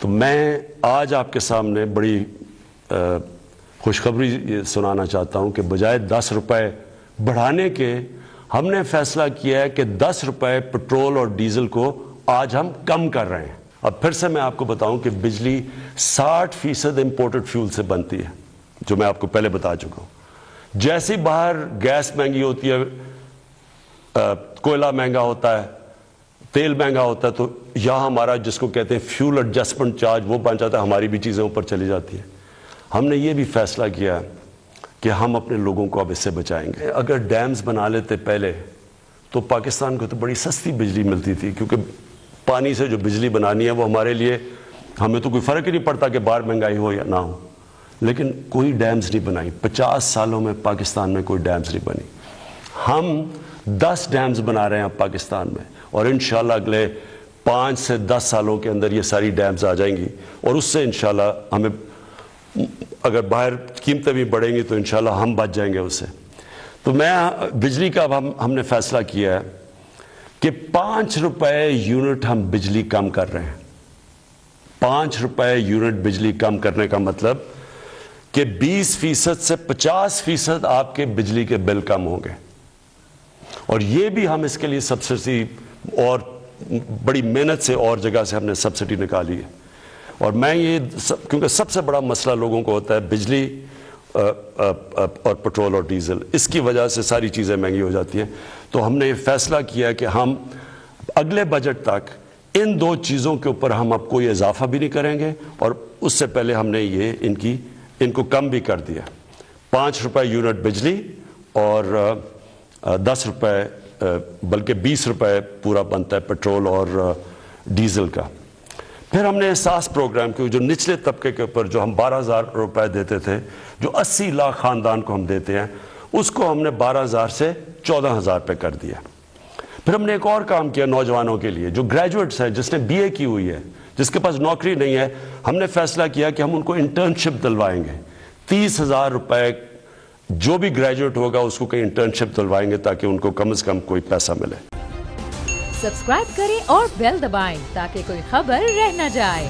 تو میں آج آپ کے سامنے بڑی خوشخبری سنانا چاہتا ہوں کہ بجائے 10 روپے بڑھانے کے ہم نے فیصلہ کیا ہے کہ 10 روپے پٹرول اور ڈیزل کو آج ہم کم کر رہے ہیں۔ اب پھر سے میں آپ کو بتاؤں کہ بجلی 60% امپورٹڈ فیول سے بنتی ہے، جو میں آپ کو پہلے بتا چکا ہوں۔ جیسی باہر گیس مہنگی ہوتی ہے، کوئلہ مہنگا ہوتا ہے، تیل مہنگا ہوتا ہے، تو یہاں ہمارا جس کو کہتے ہیں فیول ایڈجسٹمنٹ چارج وہ بن جاتا ہے، ہماری بھی چیزیں اوپر چلی جاتی ہیں۔ ہم نے یہ بھی فیصلہ کیا کہ ہم اپنے لوگوں کو اب اس سے بچائیں گے۔ اگر ڈیمز بنا لیتے پہلے تو پاکستان کو تو بڑی سستی بجلی ملتی تھی، کیونکہ پانی سے جو بجلی بنانی ہے وہ ہمارے لیے، ہمیں تو کوئی فرق ہی نہیں پڑتا کہ باہر مہنگائی ہو یا نہ ہو، لیکن کوئی ڈیمز نہیں بنائی۔ 50 سالوں میں پاکستان میں کوئی ڈیمز نہیں بنی۔ ہم 10 ڈیمز بنا رہے ہیں اب پاکستان میں، اور انشاءاللہ اگلے 5 سے 10 سالوں کے اندر یہ ساری ڈیمز آ جائیں گی، اور اس سے انشاءاللہ ہمیں اگر باہر قیمتیں بھی بڑھیں گی تو انشاءاللہ ہم بچ جائیں گے اس سے۔ تو میں بجلی کا اب ہم نے فیصلہ کیا ہے کہ 5 روپے یونٹ ہم بجلی کم کر رہے ہیں۔ 5 روپے یونٹ بجلی کم کرنے کا مطلب کہ 20% سے 50% آپ کے بجلی کے بل کم ہوں گے، اور یہ بھی ہم اس کے لیے سبسڈی اور بڑی محنت سے اور جگہ سے ہم نے سبسڈی نکالی ہے۔ اور میں یہ کیونکہ سب سے بڑا مسئلہ لوگوں کو ہوتا ہے بجلی اور پٹرول اور ڈیزل، اس کی وجہ سے ساری چیزیں مہنگی ہو جاتی ہیں۔ تو ہم نے یہ فیصلہ کیا کہ ہم اگلے بجٹ تک ان 2 چیزوں کے اوپر ہم اب کوئی اضافہ بھی نہیں کریں گے، اور اس سے پہلے ہم نے ان کو کم بھی کر دیا۔ 5 روپے یونٹ بجلی اور 10 روپے بلکہ 20 روپے پورا بنتا ہے پٹرول اور ڈیزل کا۔ پھر ہم نے احساس پروگرام کی، جو نچلے طبقے کے اوپر جو ہم 12,000 روپے دیتے تھے، جو 80 لاکھ خاندان کو ہم دیتے ہیں، اس کو ہم نے 12,000 سے 14,000 پہ کر دیا۔ پھر ہم نے ایک اور کام کیا نوجوانوں کے لیے، جو گریجویٹس ہیں، جس نے بی اے کی ہوئی ہے، جس کے پاس نوکری نہیں ہے، ہم نے فیصلہ کیا کہ ہم ان کو انٹرنشپ دلوائیں گے۔ 30,000 روپے جو بھی گریجویٹ ہوگا اس کو کہیں انٹرنشپ دلوائیں گے، تاکہ ان کو کم از کم کوئی پیسہ ملے۔ سبسکرائب کریں اور بیل دبائیں تاکہ کوئی خبر رہ نہ جائے۔